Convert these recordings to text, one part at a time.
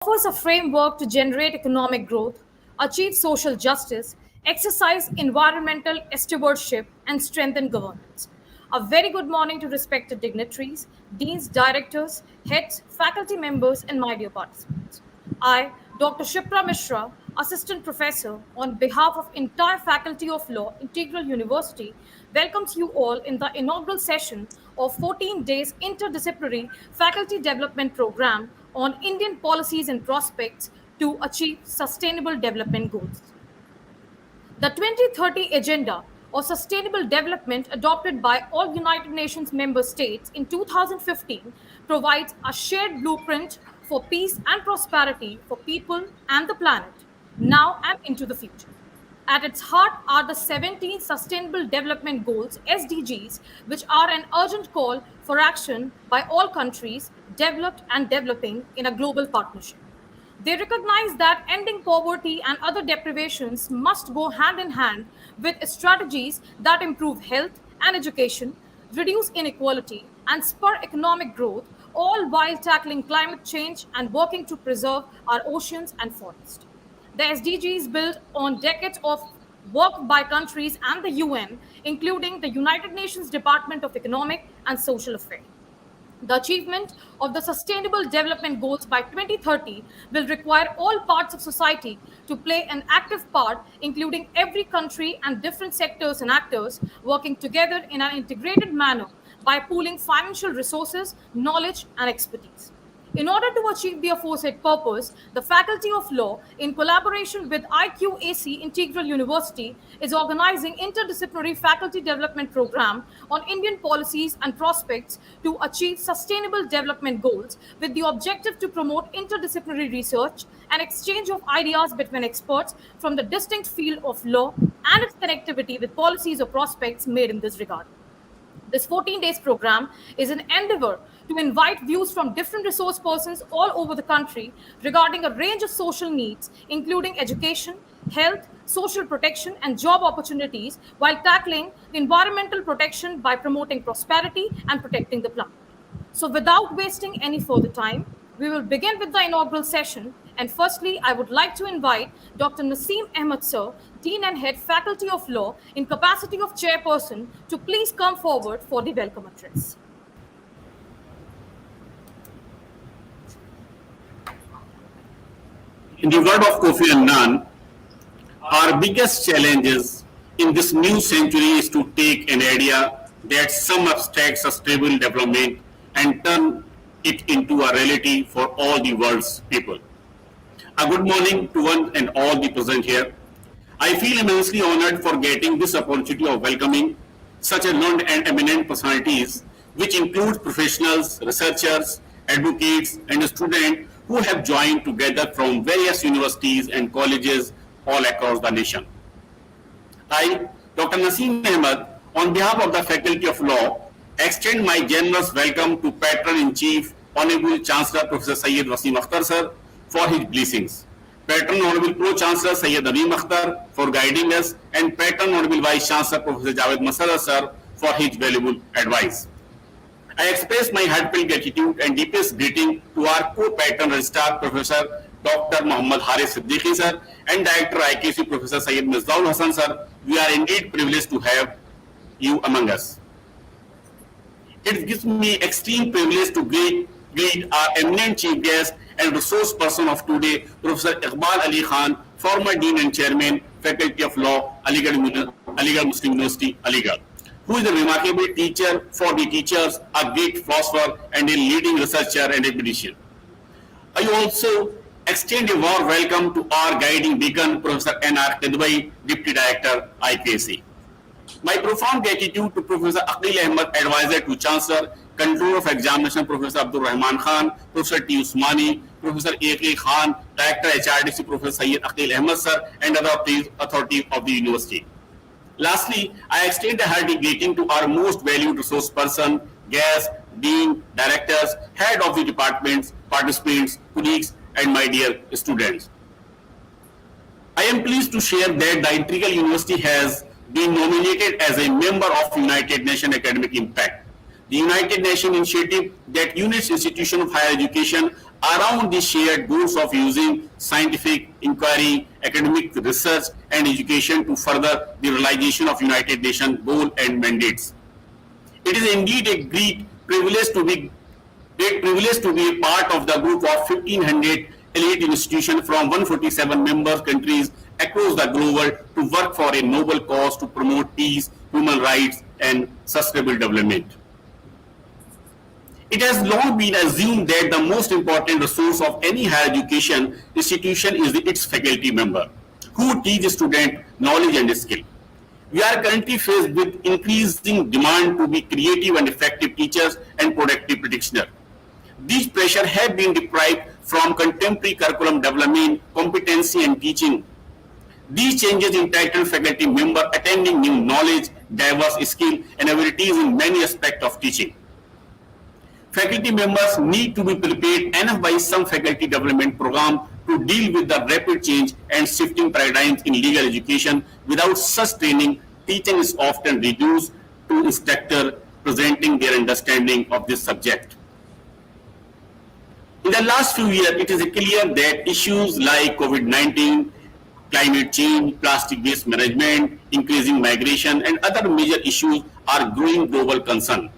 Offers a framework to generate economic growth, achieve social justice, exercise environmental stewardship, and strengthen governance. A very good morning to respected dignitaries, deans, directors, heads, faculty members, and my dear participants. I, Dr. Shipra Mishra, Assistant Professor, on behalf of entire Faculty of Law, Integral University, welcomes you all in the inaugural session of 14 days interdisciplinary faculty development program on Indian policies and prospects to achieve sustainable development goals. The 2030 Agenda of Sustainable Development, adopted by all United Nations member states in 2015, provides a shared blueprint for peace and prosperity for people and the planet, now and into the future. At its heart are the 17 Sustainable Development Goals, SDGs, which are an urgent call for action by all countries, developed and developing, in a global partnership. They recognize that ending poverty and other deprivations must go hand in hand with strategies that improve health and education, reduce inequality, and spur economic growth, all while tackling climate change and working to preserve our oceans and forests. The SDGs build on decades of work by countries and the UN, including the United Nations Department of Economic and Social Affairs. The achievement of the Sustainable Development Goals by 2030 will require all parts of society to play an active part, including every country and different sectors and actors working together in an integrated manner by pooling financial resources, knowledge, and expertise. In order to achieve the aforesaid purpose, the Faculty of Law, in collaboration with IQAC Integral University, is organizing interdisciplinary faculty development program on Indian policies and prospects to achieve sustainable development goals, with the objective to promote interdisciplinary research and exchange of ideas between experts from the distinct field of law and its connectivity with policies or prospects made in this regard. This 14 days program is an endeavor to invite views from different resource persons all over the country regarding a range of social needs, including education, health, social protection, and job opportunities, while tackling environmental protection by promoting prosperity and protecting the planet. So, without wasting any further time, we will begin with the inaugural session. And firstly, I would like to invite Dr. Naseem Ahmed Sir, Dean and Head, Faculty of Law, in capacity of Chairperson, to please come forward for the welcome address. In the word of Kofi Annan, our biggest challenges in this new century is to take an idea that some abstract sustainable development and turn it into a reality for all the world's people. A good morning to one and all the present here. I feel immensely honored for getting this opportunity of welcoming such a learned and eminent personalities, which includes professionals, researchers, advocates, and students who have joined together from various universities and colleges all across the nation. I, Dr. Naseem Ahmed, on behalf of the Faculty of Law, extend my generous welcome to Patron-in-Chief, Honorable Chancellor Professor Syed Wasim Akhtar Sir, for his blessings. Patron Honorable Pro-Chancellor Syed Nadeem Akhtar for guiding us, and Patron Honorable Vice-Chancellor Professor Javed Masala Sir for his valuable advice. I express my heartfelt gratitude and deepest greeting to our co-patron registrar, Professor Dr. Muhammad Haris Siddiqui Sir, and Director IQAC Professor Syed Misdaul Hassan Sir. We are indeed privileged to have you among us. It gives me extreme privilege to greet our eminent chief guest and resource person of today, Professor Iqbal Ali Khan, former Dean and Chairman, Faculty of Law, Aligarh Muslim University, Aligarh, who is a remarkable teacher for the teachers, a great philosopher, and a leading researcher and academician. I also extend a warm welcome to our guiding beacon, Professor N.R. Kidwai, Deputy Director, IQAC. My profound gratitude to Professor Aqil Ahmed, Advisor to Chancellor, Controller of Examination, Professor Abdul Rahman Khan, Professor T. Usmani, Professor A.K. Khan, Director HRDC, Professor Syed Aqil Ahmed Sir, and other authorities of the university. Lastly, I extend a hearty greeting to our most valued resource person, guests, dean, directors, head of the departments, participants, colleagues, and my dear students. I am pleased to share that the Integral University has been nominated as a member of United Nations Academic Impact. The United Nations initiative that unites institutions of higher education around the shared goals of using scientific inquiry, academic research, and education to further the realization of United Nations goals and mandates. It is indeed a great privilege to be a part of the group of 1,500 elite institutions from 147 member countries across the globe to work for a noble cause to promote peace, human rights, and sustainable development. It has long been assumed that the most important resource of any higher education institution is its faculty member, who teach students knowledge and skill. We are currently faced with increasing demand to be creative and effective teachers and productive practitioners. These pressures have been deprived from contemporary curriculum development, competency, and teaching. These changes entitle faculty members attending new knowledge, diverse skill, and abilities in many aspects of teaching. Faculty members need to be prepared enough by some faculty development program to deal with the rapid change and shifting paradigms in legal education. Without such training, teaching is often reduced to instructors presenting their understanding of this subject. In the last few years, it is clear that issues like COVID-19, climate change, plastic waste management, increasing migration, and other major issues are growing global concern.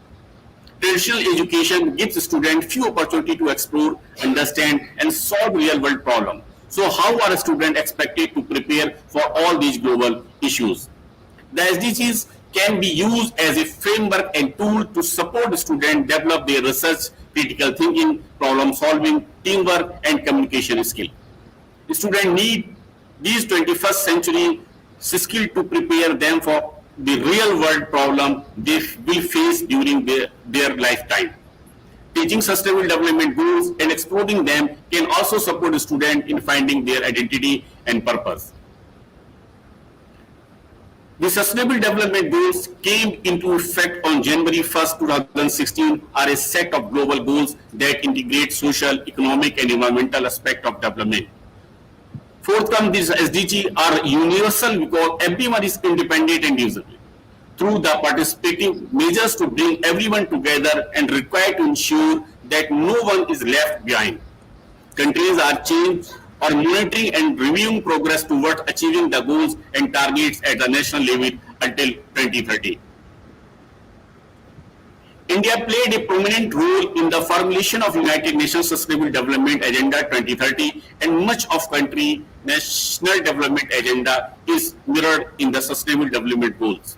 Traditional education gives students few opportunity to explore, understand, and solve real-world problems. So how are students expected to prepare for all these global issues? The SDGs can be used as a framework and tool to support students develop their research, critical thinking, problem solving, teamwork, and communication skill. Students need these 21st century skills to prepare them for the real world problem they will face during their lifetime. Teaching sustainable development goals and exploring them can also support students in finding their identity and purpose. The Sustainable Development Goals came into effect on January 1st, 2016, are a set of global goals that integrate social, economic, and environmental aspects of development. Forthcoming, these SDGs are universal because everyone is independent and usable. Through the participative measures to bring everyone together and required to ensure that no one is left behind. Countries are monitoring and reviewing progress towards achieving the goals and targets at the national level until 2030. India played a prominent role in the formulation of United Nations Sustainable Development Agenda 2030, and much of country national development agenda is mirrored in the Sustainable Development Goals.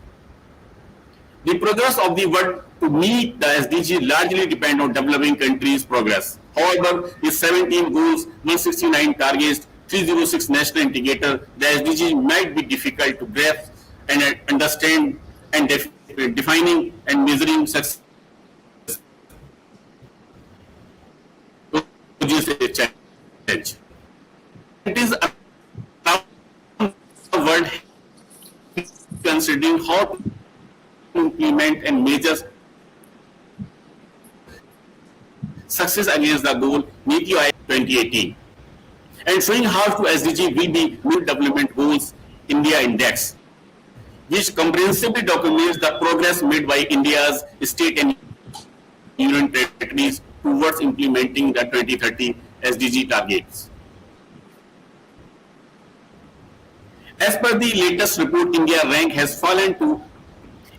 The progress of the world to meet the SDGs largely depend on developing countries' progress. However, with 17 goals, 169 targets, 306 national indicators, the SDGs might be difficult to grasp and understand, and defining and measuring success is a challenge. Countries around the world considering how to implement and measure success against the goal NITI Aayog 2018, and showing how to SDG will be new development goals India Index, which comprehensively documents the progress made by India's state and union territories towards implementing the 2030 SDG targets. As per the latest report, India rank has fallen to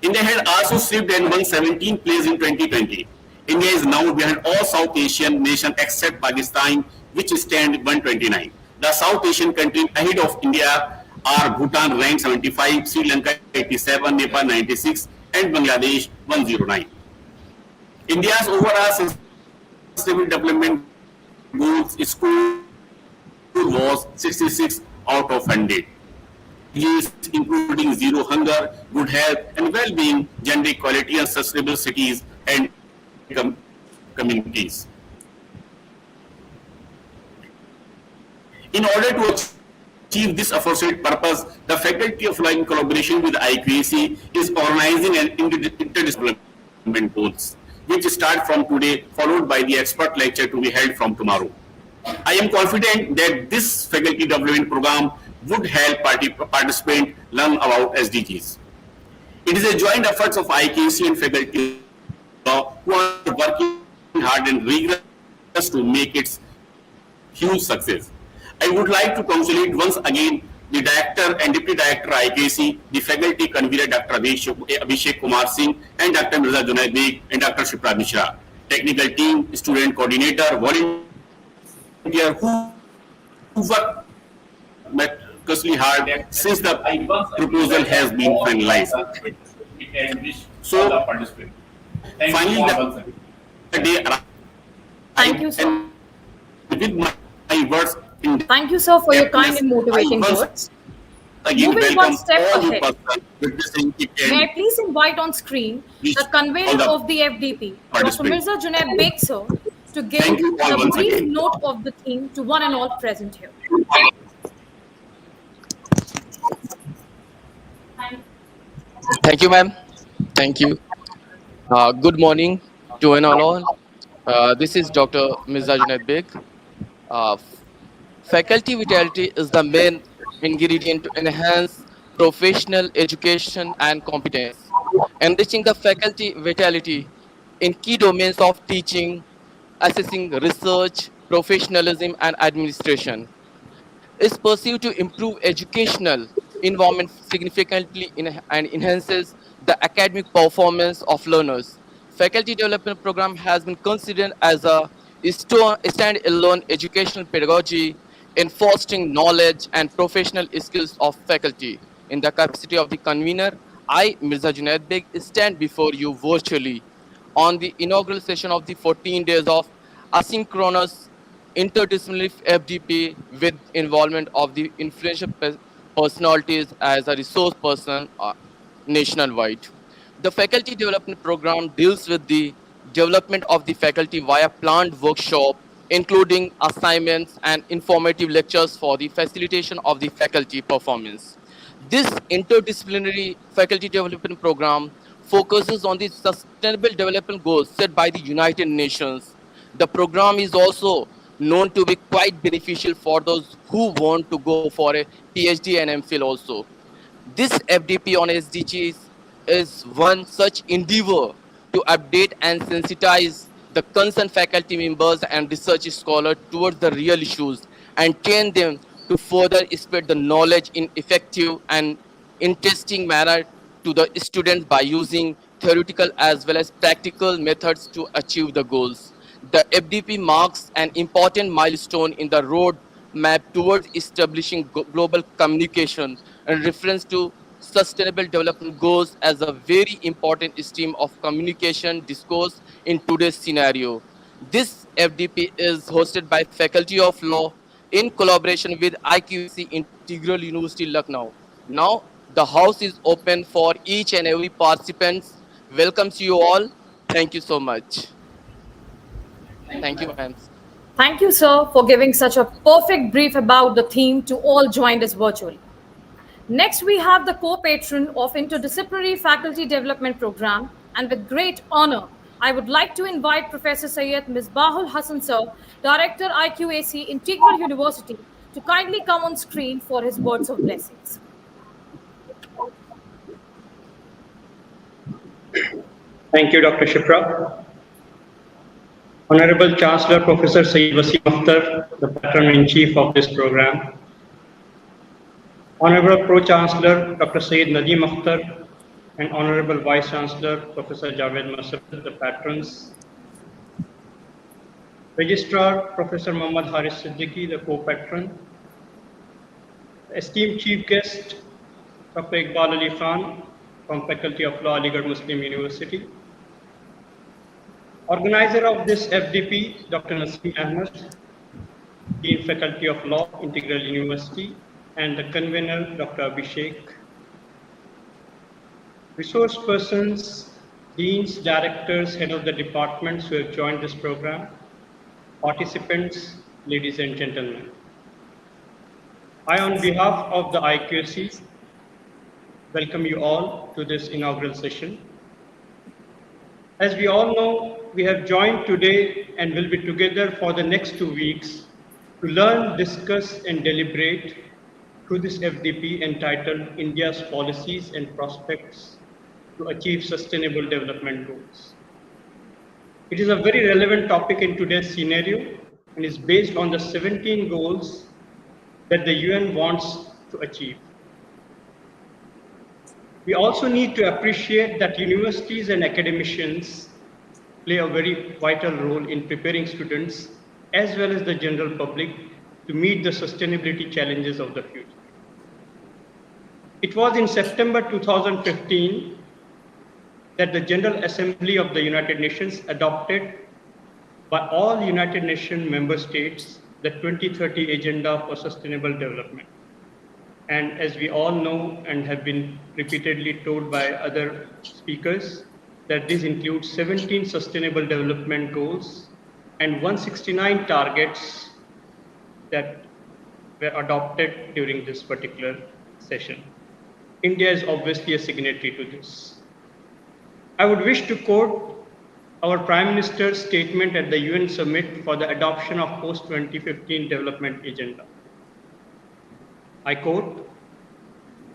India had also slipped at 117th place in 2020. India is now behind all South Asian nations except Pakistan, which stand 129. The South Asian countries ahead of India are Bhutan ranked 75, Sri Lanka 87, Nepal 96, and Bangladesh 109. India's overall sustainable development goals score was 66 out of 100. Including zero hunger, good health and well-being, gender equality, and sustainable cities and communities. In order to achieve this aforesaid purpose, the Faculty of Law in collaboration with IQAC is organizing an interdisciplinary goals, which start from today, followed by the expert lecture to be held from tomorrow. I am confident that this faculty development program would help participants learn about SDGs. It is a joint effort of IQAC and Faculty law who are working hard and rigorous to make its huge success. I would like to congratulate once again the Director and Deputy Director IKC, the Faculty Convener Dr. Abhishek Kumar Singh, and Dr. Mirza Junaid Beg and Dr. Shipra Mishra, technical team, student coordinator, volunteer who work meticulously hard since the proposal has been finalized. So, finally, the day arrived, Thank you, sir. and with my words in Thank you, sir, for your kind depthness, and motivating I once words. again Moving one welcome step all you ahead, persons witnessing it may I and please invite on screen wish the convener all the of the FDP, Dr. participants. Mirza Junaid Beg, sir, to give Thank you all the once brief again. note of the theme to one and all present here. Thank you, ma'am. Thank you. Good morning to one and all. This is Dr. Mirza Junaid Beg. Uh, Faculty vitality is the main ingredient to enhance professional education and competence. Enriching the faculty vitality in key domains of teaching, assessing research, professionalism, and administration is perceived to improve educational environment significantly and enhances the academic performance of learners. Faculty development program has been considered as a stand-alone educational pedagogy in fostering knowledge and professional skills of faculty. In the capacity of the convener, I, Mirza Junaid Beg, stand before you virtually on the inaugural session of the 14 days of asynchronous interdisciplinary FDP with involvement of the influential personalities as a resource person nationwide. The faculty development program deals with the development of the faculty via planned workshop, including assignments and informative lectures for the facilitation of the faculty performance. This interdisciplinary faculty development program focuses on the sustainable development goals set by the United Nations. The program is also known to be quite beneficial for those who want to go for a PhD and MPhil also. This FDP on SDGs is one such endeavor to update and sensitize the concerned faculty members and research scholars towards the real issues and train them to further spread the knowledge in effective and interesting manner to the students by using theoretical as well as practical methods to achieve the goals. The FDP marks an important milestone in the road map towards establishing global communication and reference to sustainable development goals as a very important stream of communication discourse in today's scenario. This FDP is hosted by Faculty of Law in collaboration with IQAC Integral University Lucknow. Now, the house is open for each and every participants. Welcomes you all. Thank you so much. Thank you, ma'am. Thank you, sir, for giving such a perfect brief about the theme to all joined us virtually. Next, we have the co-patron of Interdisciplinary Faculty Development Program, and with great honor, I would like to invite Professor Syed Misbahul Hassan Sir, Director IQAC Integral University, to kindly come on screen for his words of blessings. Thank you, Dr. Shipra. Honorable Chancellor Professor Syed Wasim Akhtar, the Patron-in-Chief of this program. Honorable Pro-Chancellor Dr. Syed Nadeem Akhtar and Honorable Vice-Chancellor Professor Javed Masud, the patrons. Registrar Professor Muhammad Haris Siddiqui, the co-patron. Esteemed Chief Guest Dr. Iqbal Ali Khan from Faculty of Law, Aligarh Muslim University. Organizer of this FDP, Dr. Naseem Ahmed, Dean Faculty of Law, Integral University, and the convener, Dr. Abhishek. Resource persons, deans, directors, head of the departments who have joined this program, participants, ladies and gentlemen. I, on behalf of the IQAC, welcome you all to this inaugural session. As we all know, we have joined today and will be together for the next 2 weeks to learn, discuss, and deliberate through this FDP entitled India's Policies and Prospects to Achieve Sustainable Development Goals. It is a very relevant topic in today's scenario and is based on the 17 goals that the UN wants to achieve. We also need to appreciate that universities and academicians play a very vital role in preparing students as well as the general public to meet the sustainability challenges of the future. It was in September 2015 that the General Assembly of the United Nations adopted by all United Nations member states the 2030 Agenda for Sustainable Development. And as we all know and have been repeatedly told by other speakers, that this includes 17 Sustainable Development Goals and 169 targets that were adopted during this particular session. India is obviously a signatory to this. I would wish to quote our Prime Minister's statement at the UN Summit for the adoption of post-2015 development agenda. I quote,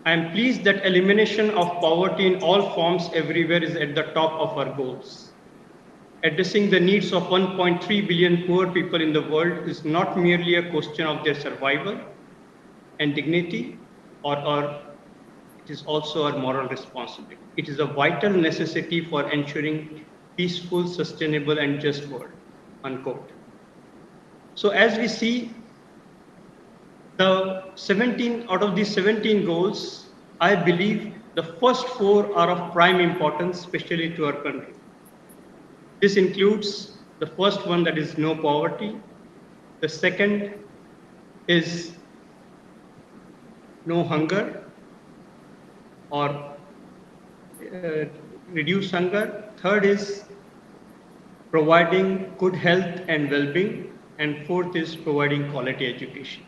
"I am pleased that elimination of poverty in all forms everywhere is at the top of our goals. Addressing the needs of 1.3 billion poor people in the world is not merely a question of their survival and dignity, it is also our moral responsibility. It is a vital necessity for ensuring peaceful, sustainable, and just world," unquote. So as we see, the 17 out of these 17 goals, I believe the first 4 are of prime importance, especially to our country. This includes the first one, that is no poverty. The second is no hunger or reduce hunger. Third is providing good health and well-being. And fourth is providing quality education.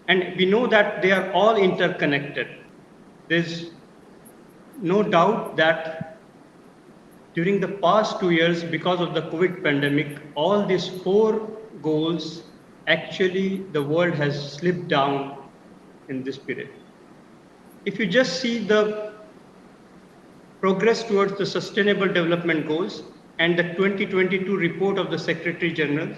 And we know that they are all interconnected. There's no doubt that during the past 2 years, because of the COVID pandemic, all these 4 goals, actually the world has slipped down in this period. If you just see the progress towards the Sustainable Development Goals and the 2022 report of the Secretary General,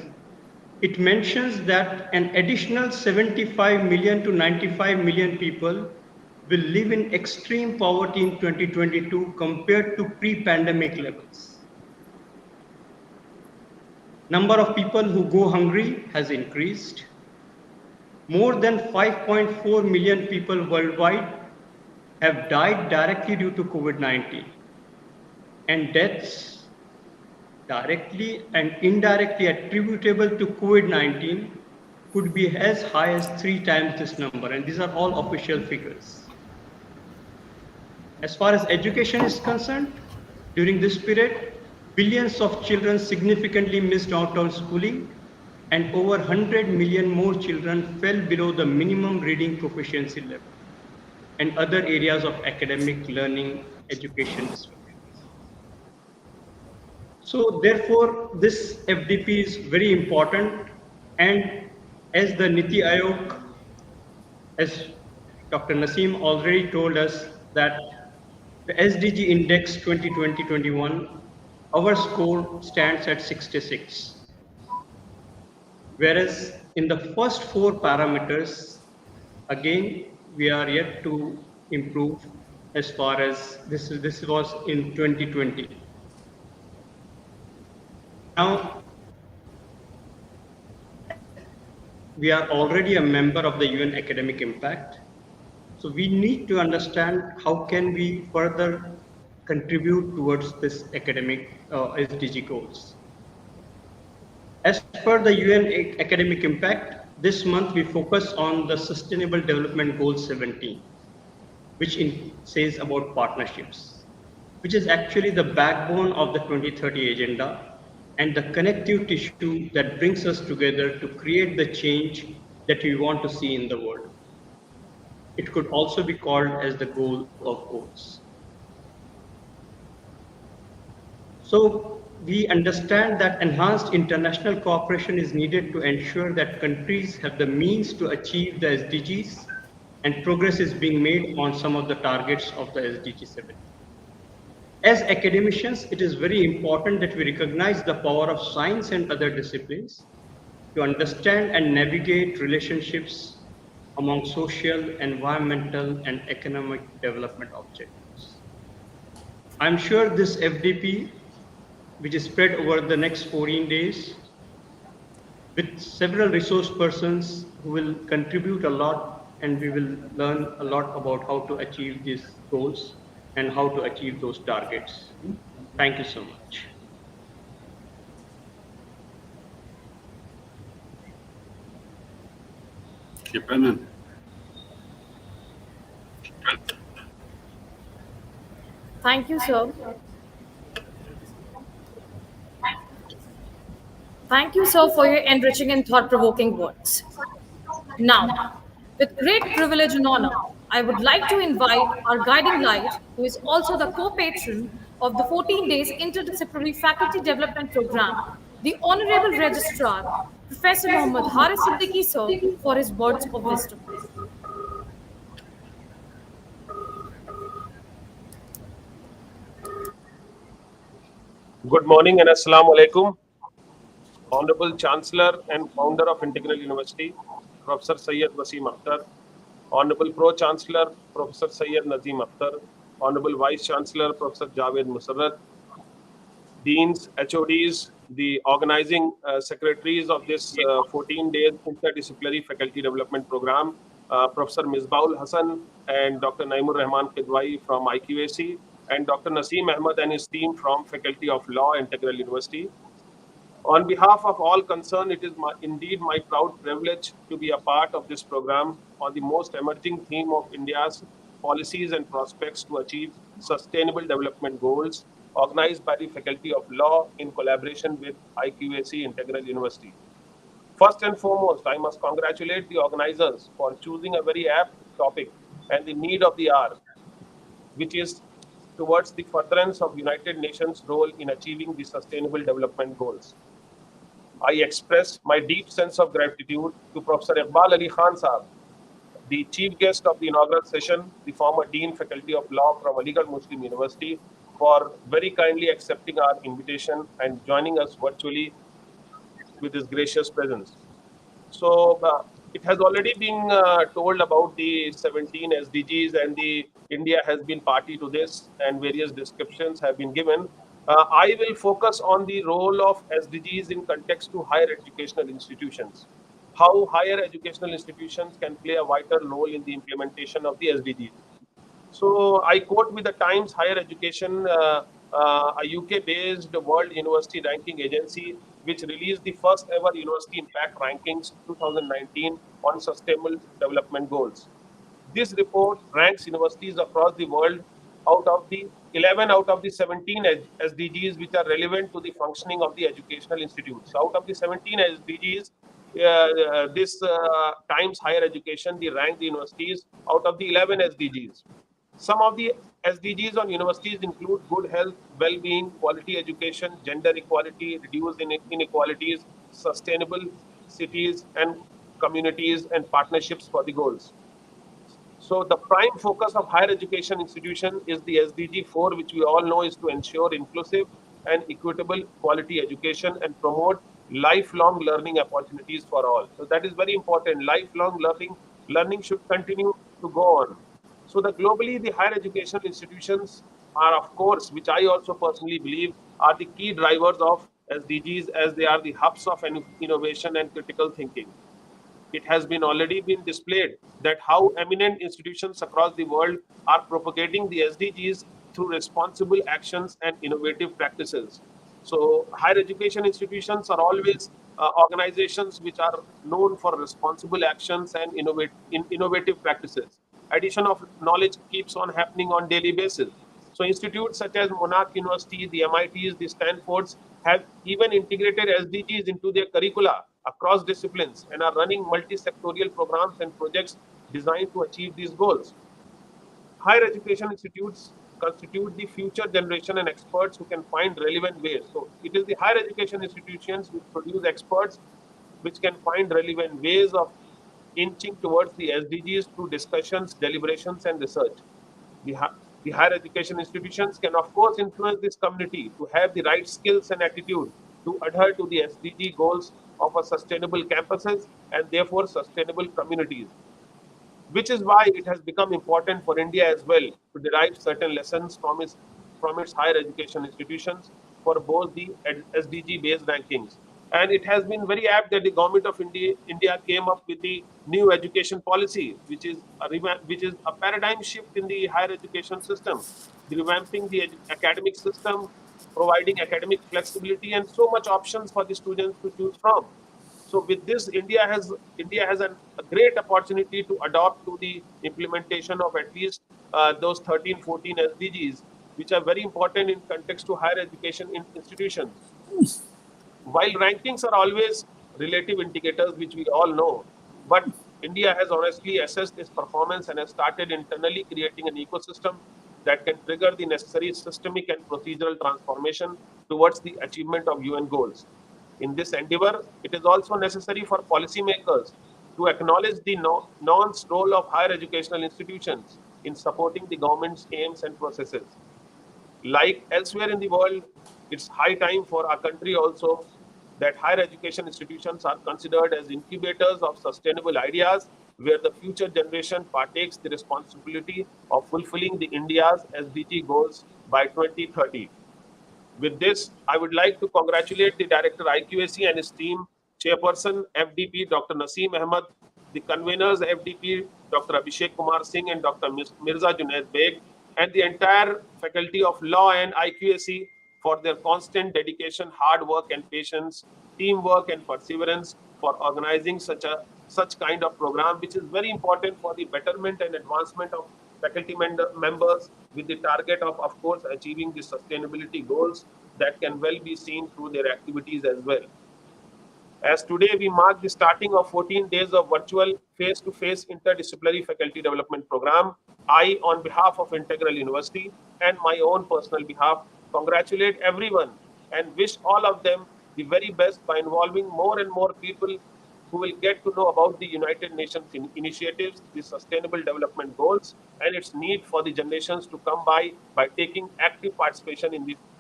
it mentions that an additional 75 million to 95 million people will live in extreme poverty in 2022 compared to pre-pandemic levels. Number of people who go hungry has increased. More than 5.4 million people worldwide have died directly due to COVID-19, and deaths directly and indirectly attributable to COVID-19 could be as high as 3 times this number, and these are all official figures. As far as education is concerned, during this period, billions of children significantly missed out on schooling, and over 100 million more children fell below the minimum reading proficiency level and other areas of academic learning, education disruptions. So therefore, this FDP is very important, and as the Niti Aayog, as Dr. Naseem already told us, that the SDG Index 2020-21, our score stands at 66. Whereas in the first 4 parameters, again, we are yet to improve as far as this was in 2020. Now, we are already a member of the UN Academic Impact. So we need to understand how can we further contribute towards this academic SDG goals. As per the UN Academic Impact, this month we focus on the Sustainable Development Goal 17, which says about partnerships, which is actually the backbone of the 2030 Agenda and the connective tissue that brings us together to create the change that we want to see in the world. It could also be called as the goal of goals. So we understand that enhanced international cooperation is needed to ensure that countries have the means to achieve the SDGs, and progress is being made on some of the targets of the SDG 7. As academicians, it is very important that we recognize the power of science and other disciplines to understand and navigate relationships among social, environmental, and economic development objectives. I'm sure this FDP, which is spread over the next 14 days, with several resource persons who will contribute a lot, and we will learn a lot about how to achieve these goals and how to achieve those targets. Thank you so much. Shipman. Thank you, sir. Thank you, sir, for your enriching and thought provoking words. Now, with great privilege and honor, I would like to invite our guiding light, who is also the co patron of the 14 Days Interdisciplinary Faculty Development Program, the Honorable Registrar, Professor Mohammad Haris Siddiqui, sir, for his words of wisdom. Good morning and Assalamu alaikum. Honorable Chancellor and Founder of Integral University, Professor Syed Wasim Akhtar, Honorable Pro-Chancellor, Professor Syed Nazim Akhtar, Honorable Vice-Chancellor, Professor Javed Musarrat, Deans, HODs, the organizing secretaries of this 14-day interdisciplinary faculty development program, Professor Misbaul Hassan and Dr. Naimur Rahman Kidwai from IQAC, and Dr. Naseem Ahmad and his team from Faculty of Law, Integral University. On behalf of all concerned, it is indeed my proud privilege to be a part of this program on the most emerging theme of India's policies and prospects to achieve sustainable development goals, organized by the Faculty of Law in collaboration with IQAC Integral University. First and foremost, I must congratulate the organizers for choosing a very apt topic and the need of the hour, which is towards the furtherance of United Nations' role in achieving the Sustainable Development Goals. I express my deep sense of gratitude to Professor Iqbal Ali Khan Saab, the chief guest of the inaugural session, the former Dean Faculty of Law from Aligarh Muslim University, for very kindly accepting our invitation and joining us virtually with his gracious presence. So it has already been told about the 17 SDGs, and the India has been party to this, and various descriptions have been given. I will focus on the role of SDGs in context to higher educational institutions. How higher educational institutions can play a vital role in the implementation of the SDGs. So I quote with the Times Higher Education, a UK-based World University Ranking Agency, which released the first ever University Impact Rankings 2019 on Sustainable Development Goals. This report ranks universities across the world out of the 11 out of the 17 SDGs which are relevant to the functioning of the educational institutes. Out of the 17 SDGs, this Times Higher Education, they rank the universities out of the 11 SDGs. Some of the SDGs on universities include good health, well-being, quality education, gender equality, reduced inequalities, sustainable cities and communities, and partnerships for the goals. So the prime focus of higher education institution is the SDG 4, which we all know is to ensure inclusive and equitable quality education and promote lifelong learning opportunities for all. So that is very important. Lifelong learning should continue to go on. So the globally, the higher education institutions are, of course, which I also personally believe are the key drivers of SDGs, as they are the hubs of innovation and critical thinking. It has been already been displayed that how eminent institutions across the world are propagating the SDGs through responsible actions and innovative practices. So higher education institutions are always organizations which are known for responsible actions and innovative practices. Addition of knowledge keeps on happening on daily basis. So institutes such as Monarch University, the MITs, the Stanfords have even integrated SDGs into their curricula across disciplines and are running multi-sectorial programs and projects designed to achieve these goals. Higher education institutes constitute the future generation and experts who can find relevant ways. So it is the higher education institutions which produce experts which can find relevant ways of inching towards the SDGs through discussions, deliberations, and research. The higher education institutions can, of course, influence this community to have the right skills and attitude to adhere to the SDG goals of a sustainable campuses and therefore sustainable communities, which is why it has become important for India as well to derive certain lessons from its higher education institutions for both the SDG based rankings. And it has been very apt that the government of India came up with the new education policy, which is a paradigm shift in the higher education system, the revamping the academic system, providing academic flexibility and so much options for the students to choose from. So with this, India has a great opportunity to adopt to the implementation of at least those 13, 14 SDGs, which are very important in context to higher education institutions. While rankings are always relative indicators, which we all know, but India has honestly assessed its performance and has started internally creating an ecosystem that can trigger the necessary systemic and procedural transformation towards the achievement of UN goals. In this endeavor, it is also necessary for policymakers to acknowledge the nuanced role of higher educational institutions in supporting the government's aims and processes. Like elsewhere in the world, it's high time for our country also that higher education institutions are considered as incubators of sustainable ideas where the future generation partakes the responsibility of fulfilling the India's SDG goals by 2030. With this, I would like to congratulate the Director IQAC and his team, Chairperson FDP Dr. Naseem Ahmed, the conveners FDP Dr. Abhishek Kumar Singh and Dr. Mirza Junaid Beg, and the entire faculty of law and IQAC for their constant dedication, hard work and patience, teamwork and perseverance for organizing such kind of program, which is very important for the betterment and advancement of faculty members with the target of course, achieving the sustainability goals that can well be seen through their activities as well. As today we mark the starting of 14 days of virtual face-to-face interdisciplinary faculty development program, I, on behalf of Integral University and my own personal behalf, congratulate everyone and wish all of them the very best by involving more and more people who will get to know about the United Nations initiatives, the Sustainable Development Goals, and its need for the generations to come by taking active participation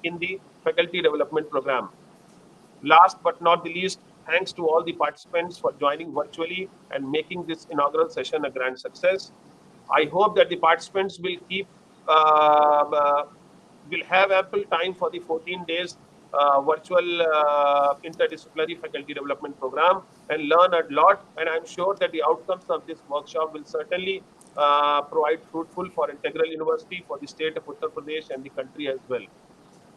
in the faculty development program. Last but not the least, thanks to all the participants for joining virtually and making this inaugural session a grand success. I hope that the participants will have ample time for the 14 days virtual interdisciplinary faculty development program and learn a lot. And I'm sure that the outcomes of this workshop will certainly provide fruitful for Integral University, for the state of Uttar Pradesh and the country as well.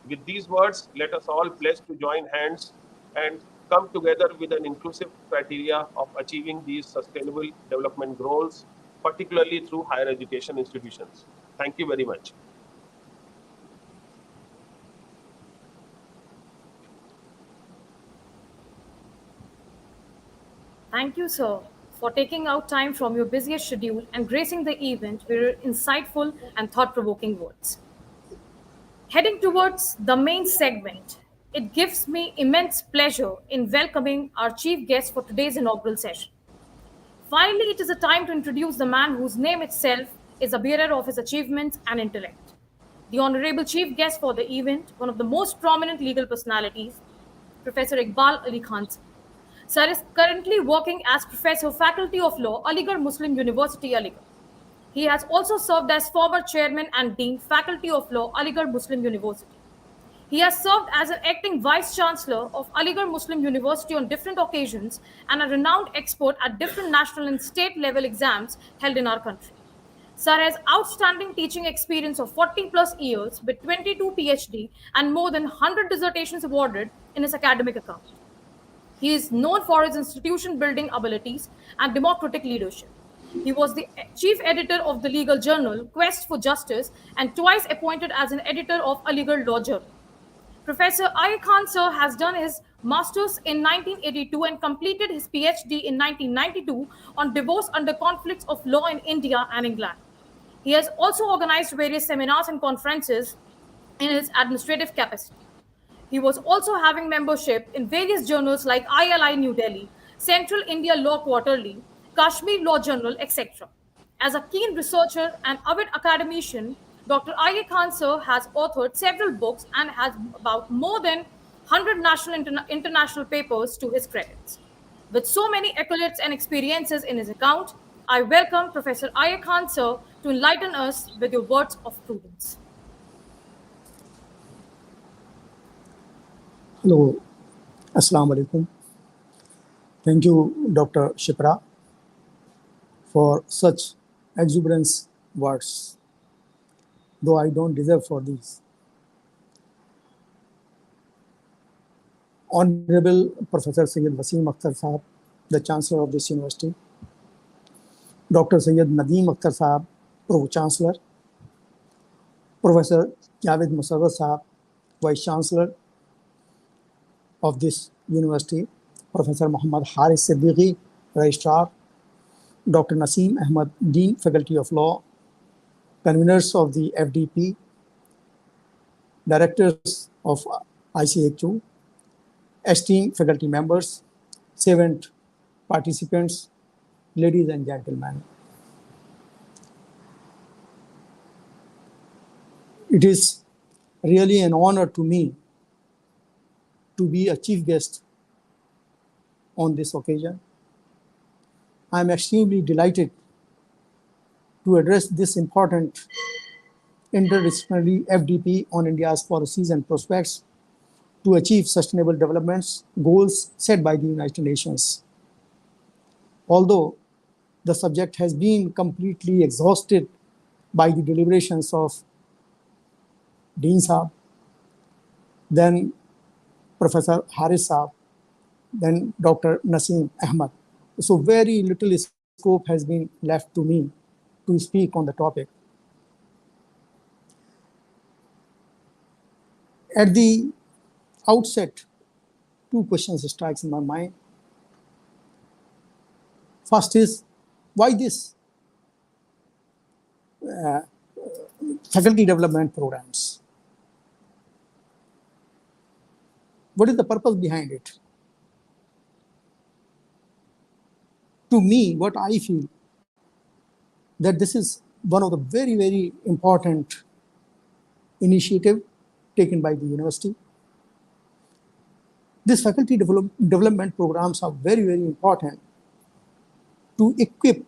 With these words, let us all pledge to join hands and come together with an inclusive criteria of achieving these sustainable development goals, particularly through higher education institutions. Thank you very much. Thank you, sir, for taking out time from your busiest schedule and gracing the event with your insightful and thought provoking words. Heading towards the main segment, it gives me immense pleasure in welcoming our chief guest for today's inaugural session. Finally, it is a time to introduce the man whose name itself is a bearer of his achievements and intellect. The honorable chief guest for the event, one of the most prominent legal personalities, Professor Iqbal Ali Khan. Sir is currently working as Professor Faculty of Law, Aligarh Muslim University, Aligarh. He has also served as former Chairman and Dean, Faculty of Law, Aligarh Muslim University. He has served as an acting Vice Chancellor of Aligarh Muslim University on different occasions and a renowned expert at different national and state level exams held in our country. Sir has outstanding teaching experience of 40 plus years with 22 PhD and more than 100 dissertations awarded in his academic account. He is known for his institution building abilities and democratic leadership. He was the chief editor of the legal journal Quest for Justice and twice appointed as an editor of Aligarh Law Journal. Professor Ali Khan sir has done his master's in 1982 and completed his PhD in 1992 on divorce under conflicts of law in India and England. He has also organized various seminars and conferences in his administrative capacity. He was also having membership in various journals like ILI New Delhi, Central India Law Quarterly, Kashmir Law Journal, etc. As a keen researcher and avid academician, Dr. I.A. Khan sir has authored several books and has about more than 100 national international papers to his credits. With so many accolades and experiences in his account, I welcome Professor I.A. Khan sir to enlighten us with your words of prudence. Hello, Assalamu alaikum. Thank you, Dr. Shipra, for such exuberance words, though I don't deserve for these. Honorable Professor Syed Wasim Akhtar Sahab, the Chancellor of this university, Dr. Syed Nadeem Akhtar Sahab, Pro-Chancellor, Professor Javed Musawwar Sahab, Vice Chancellor of this university, Professor Muhammad Haris Siddiqui, Registrar, Dr. Naseem Ahmad, Dean, Faculty of Law, conveners of the FDP, directors of IQAC, esteemed faculty members, servant participants, ladies and gentlemen. It is really an honor to me to be a chief guest on this occasion. I am extremely delighted to address this important interdisciplinary FDP on India's policies and prospects to achieve sustainable development goals set by the United Nations. Although the subject has been completely exhausted by the deliberations of Dean Saab, then Professor Haris Saab, then Dr. Naseem Ahmad. So very little scope has been left to me to speak on the topic. At the outset, two questions strikes in my mind. First is, why this faculty development programs? What is the purpose behind it? To me, what I feel, that this is one of the very, very important initiative taken by the university. These faculty development programs are very, very important to equip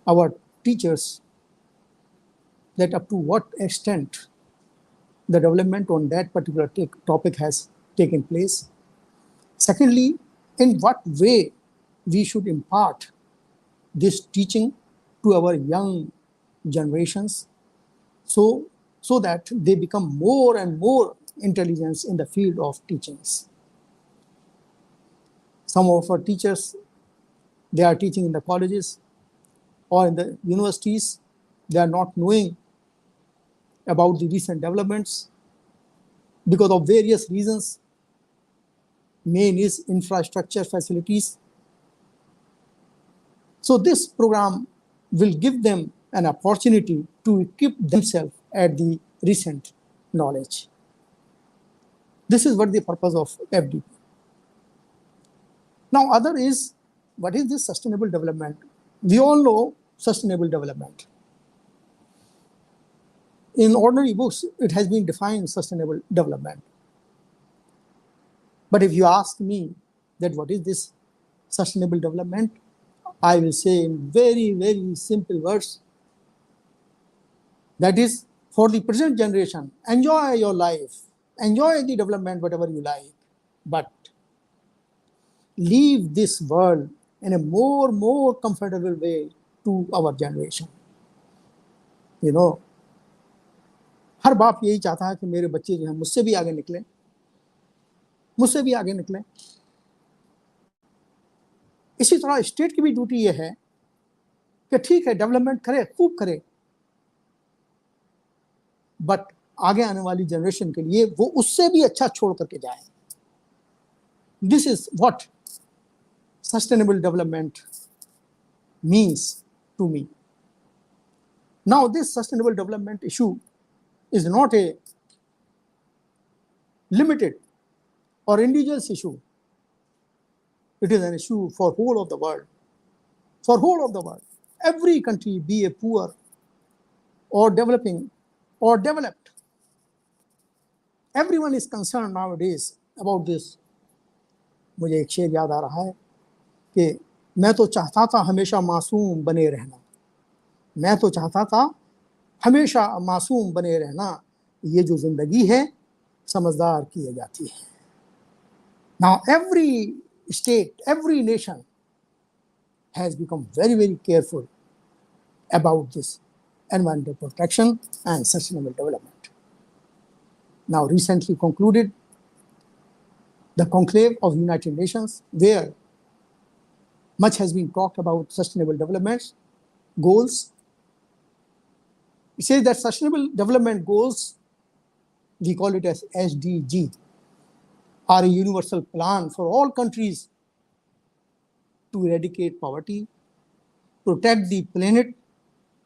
our teachers that up to what extent the development on that particular topic has taken place. Secondly, in what way we should impart this teaching to our young generations so that they become more and more intelligent in the field of teachings. Some of our teachers, they are teaching in the colleges or in the universities. They are not knowing about the recent developments because of various reasons. Main is infrastructure facilities. So this program will give them an opportunity to equip themselves at the recent knowledge. This is what the purpose of FDP. Now, other is, what is this sustainable development? We all know sustainable development. In ordinary books, it has been defined sustainable development. But if you ask me that what is this sustainable development, I will say in very, very simple words, that is for the present generation, enjoy your life, enjoy the development, whatever you like, but leave this world in a more comfortable way to our generation. You know, हर बाप यही चाहता है कि मेरे बच्चे जो हैं मुझसे भी आगे निकलें, मुझसे भी आगे निकलें. इसी तरह स्टेट की भी ड्यूटी ये है कि ठीक है डेवलपमेंट करे, खूब करे, बट आगे आने वाली जनरेशन के लिए वो उससे भी अच्छा छोड़ करके जाए. This is what sustainable development means to me. Now, this sustainable development issue is not a limited or individual's issue. It is an issue for whole of the world. For whole of the world. Every country, be a poor or developing, or developed. Everyone is concerned nowadays about this. मुझे एक शेर याद आ रहा है कि मैं तो चाहता था हमेशा मासूम बने रहना, मैं तो चाहता था हमेशा मासूम बने रहना, ये जो जिंदगी है समझदार की जाती है. Now every state, every nation has become very, very careful about this environmental protection and sustainable development. Now recently concluded the conclave of the United Nations, where much has been talked about sustainable development goals. It says that sustainable development goals, we call it as SDG, are a universal plan for all countries to eradicate poverty, protect the planet,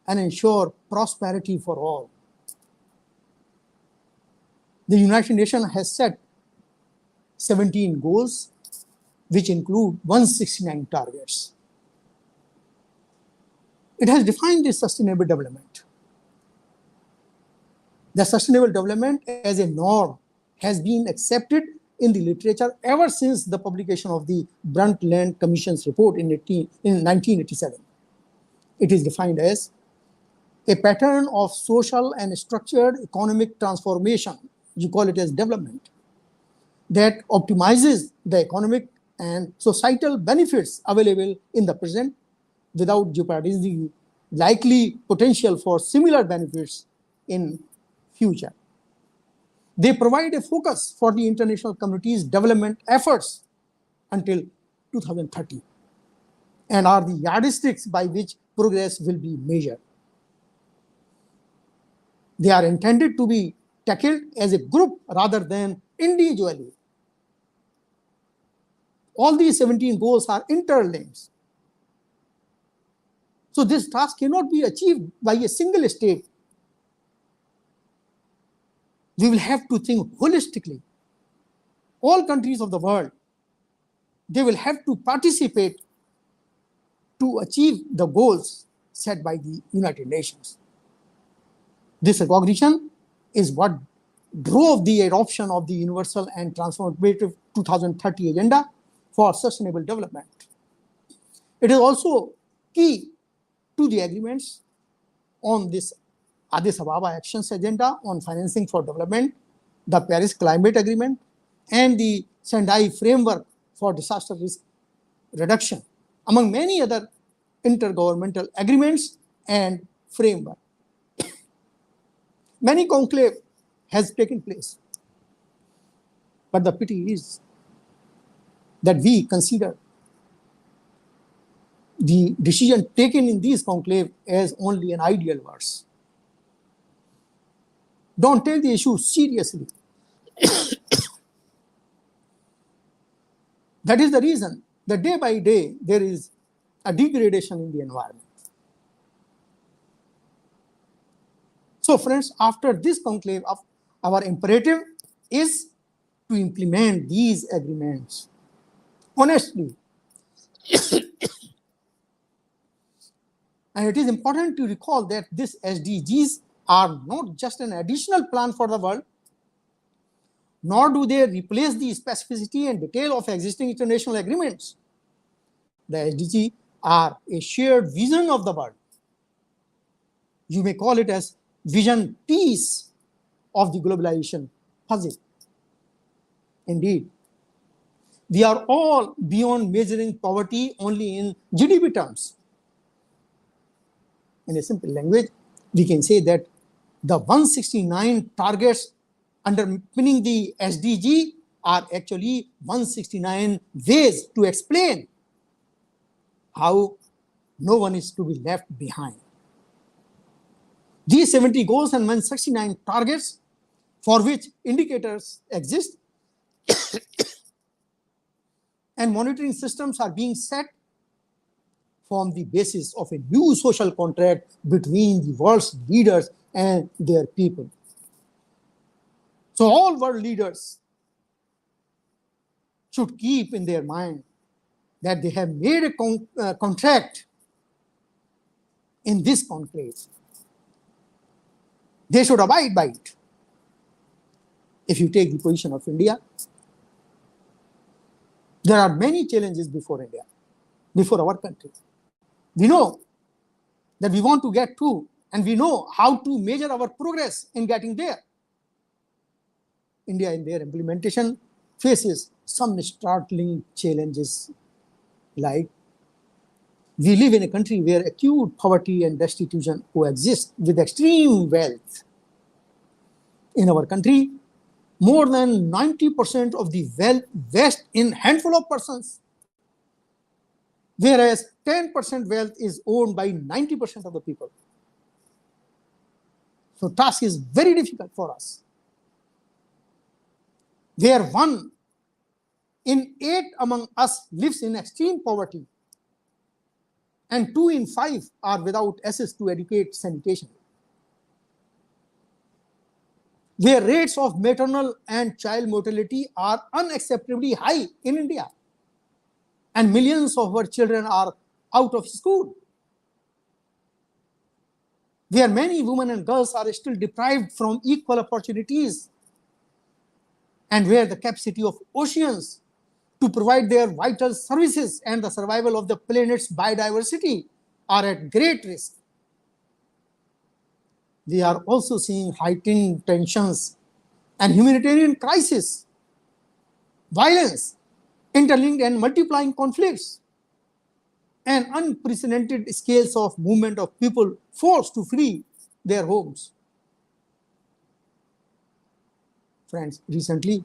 and ensure prosperity for all. The United Nations has set 17 goals, which include 169 targets. It has defined this sustainable development. The sustainable development as a norm has been accepted in the literature ever since the publication of the Brundtland Commission's report in 1987. It is defined as a pattern of social and structured economic transformation, you call it as development, that optimizes the economic and societal benefits available in the present without jeopardizing the likely potential for similar benefits in future. They provide a focus for the international community's development efforts until 2030 and are the yardsticks by which progress will be measured. They are intended to be tackled as a group rather than individually. All these 17 goals are interlinked. So this task cannot be achieved by a single state. We will have to think holistically. All countries of the world, they will have to participate to achieve the goals set by the United Nations. This recognition is what drove the adoption of the Universal and Transformative 2030 Agenda for Sustainable Development. It is also key to the agreements on this Addis Ababa Actions Agenda on Financing for Development, the Paris Climate Agreement, and the Sendai Framework for Disaster Risk Reduction, among many other intergovernmental agreements and framework. Many conclave has taken place, but the pity is that we consider the decision taken in these conclave as only an ideal verse. Don't take the issue seriously. That is the reason that day by day there is a degradation in the environment. So friends, after this conclave, our imperative is to implement these agreements honestly. And it is important to recall that these SDGs are not just an additional plan for the world, nor do they replace the specificity and detail of existing international agreements. The SDGs are a shared vision of the world. You may call it as vision piece of the globalization puzzle. Indeed, we are all beyond measuring poverty only in GDP terms. In a simple language, we can say that the 169 targets underpinning the SDG are actually 169 ways to explain how no one is to be left behind. These 70 goals and 169 targets for which indicators exist and monitoring systems are being set form the basis of a new social contract between the world's leaders and their people. So all world leaders should keep in their mind that they have made a contract in this conclave. They should abide by it. If you take the position of India, there are many challenges before India, before our country. We know that we want to get to, and we know how to measure our progress in getting there. India, in their implementation, faces some startling challenges, like we live in a country where acute poverty and destitution coexist with extreme wealth. In our country, more than 90% of the wealth vests in handful of persons, whereas 10% wealth is owned by 90% of the people. So task is very difficult for us. Where 1 in 8 among us lives in extreme poverty, and 2 in 5 are without access to adequate sanitation. Where rates of maternal and child mortality are unacceptably high in India, and millions of our children are out of school. Where many women and girls are still deprived from equal opportunities, and where the capacity of oceans to provide their vital services and the survival of the planet's biodiversity are at great risk. We are also seeing heightened tensions and humanitarian crisis, violence, interlinked and multiplying conflicts, and unprecedented scales of movement of people forced to flee their homes. Friends, recently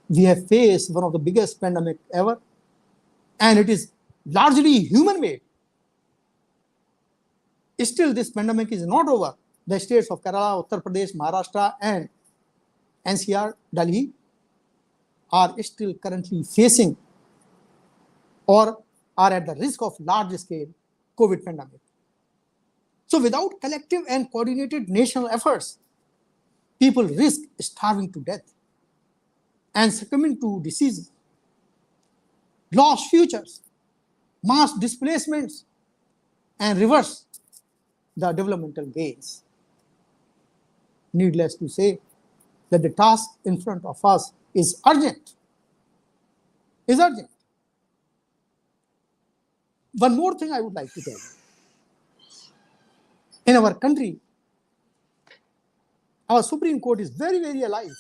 we have faced one of the biggest pandemic ever, and it is largely human-made. Still, this pandemic is not over. The states of Kerala, Uttar Pradesh, Maharashtra, and NCR, Delhi are still currently facing or are at the risk of large-scale COVID pandemic. So without collective and coordinated national efforts, people risk starving to death and succumbing to diseases, lost futures, mass displacements, and reverse the developmental gains. Needless to say that the task in front of us is urgent. One more thing I would like to tell you. In our country, our Supreme Court is very, very alive.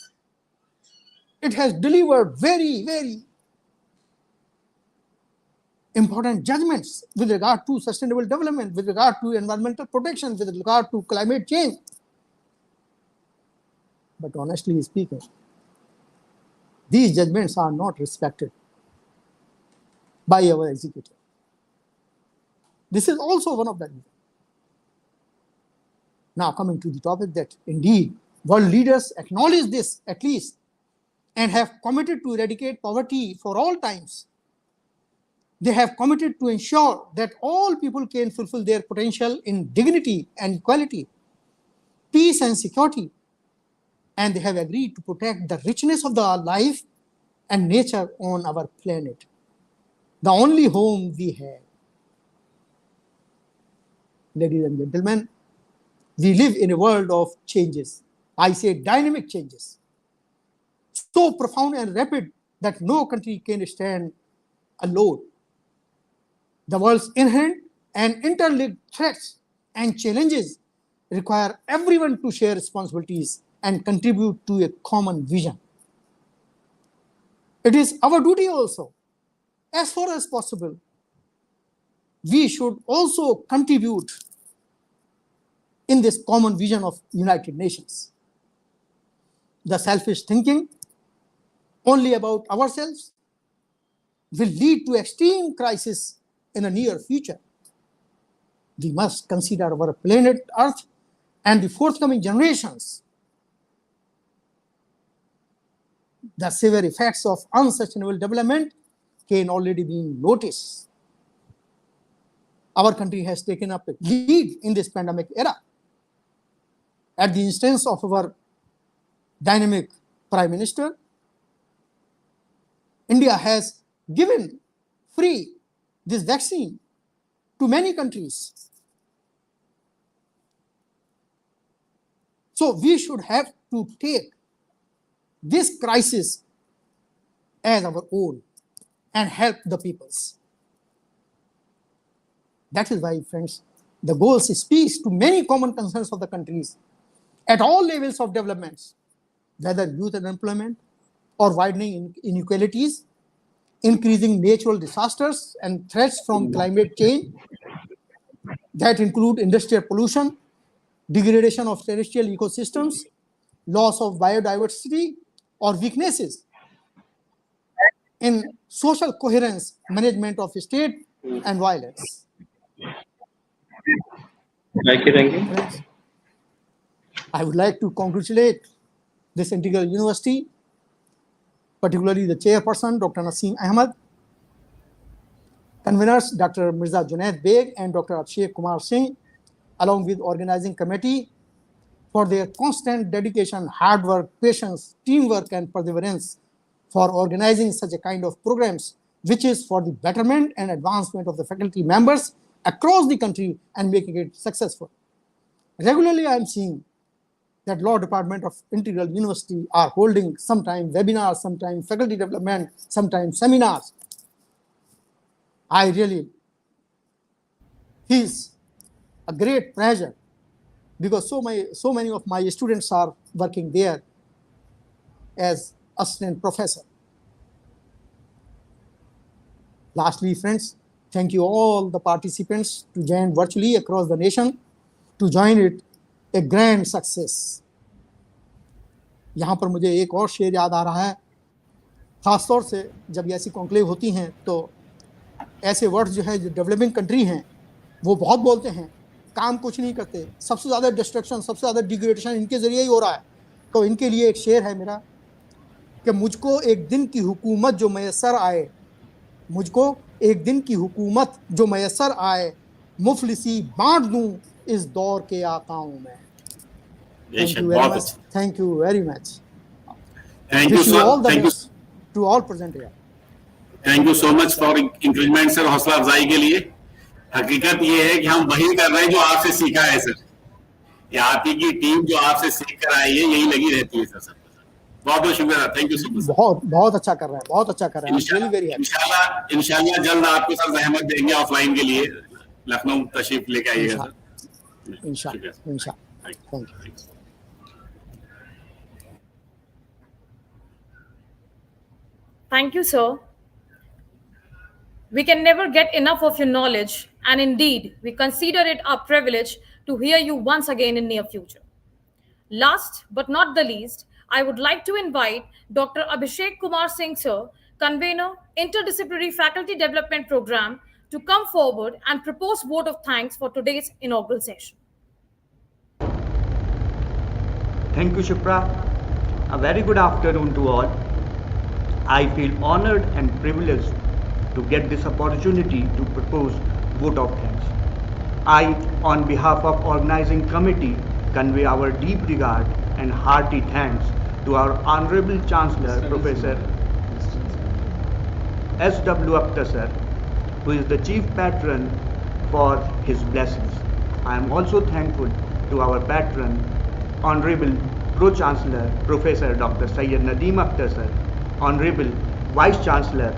It has delivered very, very important judgments with regard to sustainable development, with regard to environmental protection, with regard to climate change. But honestly speaking, these judgments are not respected by our executive. This is also one of the reasons. Now coming to the topic that indeed world leaders acknowledge this at least and have committed to eradicate poverty for all times. They have committed to ensure that all people can fulfill their potential in dignity and equality, peace and security, and they have agreed to protect the richness of the life and nature on our planet, the only home we have. Ladies and gentlemen, we live in a world of changes. I say dynamic changes, so profound and rapid that no country can stand alone. The world's inherent and interlinked threats and challenges require everyone to share responsibilities and contribute to a common vision. It is our duty also, as far as possible, we should also contribute in this common vision of United Nations. The selfish thinking only about ourselves will lead to extreme crisis in the near future. We must consider our planet Earth and the forthcoming generations. The severe effects of unsustainable development can already be noticed. Our country has taken up a lead in this pandemic era. At the instance of our dynamic Prime Minister, India has given free this vaccine to many countries. So we should have to take this crisis as our own and help the peoples. That is why, friends, the goals speaks to many common concerns of the countries at all levels of developments, whether youth unemployment or widening inequalities, increasing natural disasters and threats from climate change that include industrial pollution, degradation of terrestrial ecosystems, loss of biodiversity, or weaknesses in social coherence, management of state, and violence. Thank you. Friends, I would like to congratulate this Integral University, particularly the chairperson, Dr. Naseem Ahmed, conveners, Dr. Mirza Junaid Beg and Dr. Abhishek Kumar Singh, along with organizing committee, for their constant dedication, hard work, patience, teamwork, and perseverance for organizing such a kind of programs, which is for the betterment and advancement of the faculty members across the country and making it successful. Regularly, I am seeing that Law Department of Integral University are holding sometimes webinars, sometimes faculty development, sometimes seminars. I really, is a great pleasure because so many of my students are working there as assistant professor. Lastly, friends, thank you all the participants to join virtually across the nation to join it a grand success. यहाँ पर मुझे एक और शेर याद आ रहा है, खास तौर से जब ऐसी कॉन्क्लेव होती हैं तो ऐसे वर्ड्स जो है जो डेवलपिंग कंट्री हैं वो बहुत बोलते हैं, काम कुछ नहीं करते, सबसे ज़्यादा डिस्ट्रक्शन, सबसे ज़्यादा डिग्रेडेशन इनके ज़रिए ही हो रहा है। तो इनके लिए एक शेर है मेरा कि मुझको एक दिन की हुकूमत जो मैसर आए, मुझको एक दिन की हुकूमत जो मैसर आए, मुफलिसी बांट दूं इस दौर के आकाओं में। Thank you very much. Thank you very much. Thank you, sir. All the Thank you. best to all present here. Thank you so much for increment sir, हौसला अफजाई के लिए। हकीकत ये है कि हम वही कर रहे हैं जो आपसे सीखा है सर। ये आप ही की टीम जो आपसे सीख कर आई है यही लगी रहती है सर। बहुत बहुत शुक्रिया, थैंक यू सो मच। बहुत अच्छा कर रहा है, बहुत अच्छा कर रहा है। इंशाल्लाह जल्द आपको सर जहमत देंगे ऑफलाइन के लिए, लखनऊ तशरीफ लेके आइएगा सर। इंशाल्लाह। Thank you. Thank you, sir. We can never get enough of your knowledge, and indeed, we consider it our privilege to hear you once again in near future. Last but not the least, I would like to invite Dr. Abhishek Kumar Singh, sir, convener, Interdisciplinary Faculty Development Program, to come forward and propose vote of thanks for today's inaugural session. Thank you, Shipra. A very good afternoon to all. I feel honored and privileged to get this opportunity to propose vote of thanks. I, on behalf of organizing committee, convey our deep regard and hearty thanks to our Honorable Chancellor, Professor S.W. Akhtar sir, who is the chief patron, for his blessings. I am also thankful to our patron, Honorable Pro-Chancellor, Professor Dr. Syed Nadeem Akhtar sir, Honorable Vice Chancellor,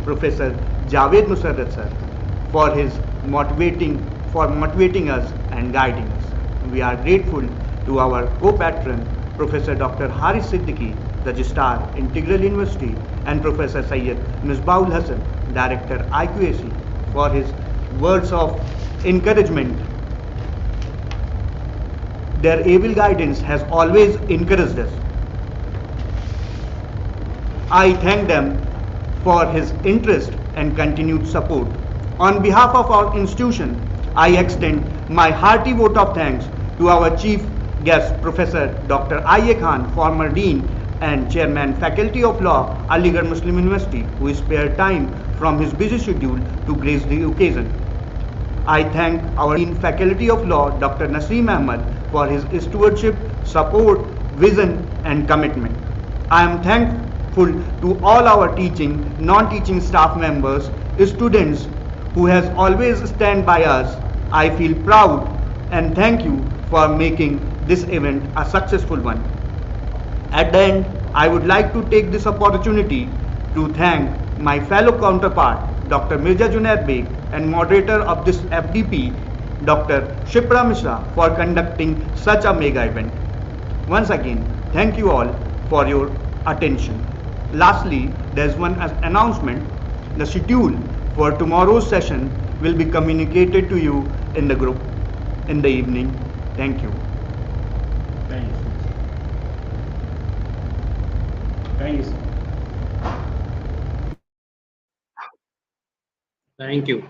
Professor Javed Musarrat sir, for motivating us and guiding us. We are grateful to our co-patron, Professor Dr. Haris Siddiqui, Registrar, Integral University, and Professor Syed Misbahul Hassan, Director, IQAC, for his words of encouragement. Their able guidance has always encouraged us. I thank them for his interest and continued support. On behalf of our institution, I extend my hearty vote of thanks to our chief guest, Professor Dr. I.A. Khan, former Dean and Chairman, Faculty of Law, Aligarh Muslim University, who spared time from his busy schedule to grace the occasion. I thank our Dean, Faculty of Law, Dr. Naseem Ahmed, for his stewardship, support, vision, and commitment. I am thankful to all our teaching, non-teaching staff members, students who has always stand by us. I feel proud and thank you for making this event a successful one. At the end, I would like to take this opportunity to thank my fellow counterpart, Dr. Mirza Junaid Beg, and moderator of this FDP, Dr. Shipra Mishra, for conducting such a mega event. Once again, thank you all for your attention. Lastly, there's one announcement. The schedule for tomorrow's session will be communicated to you in the group in the evening. Thank you. Thank you. Thank you.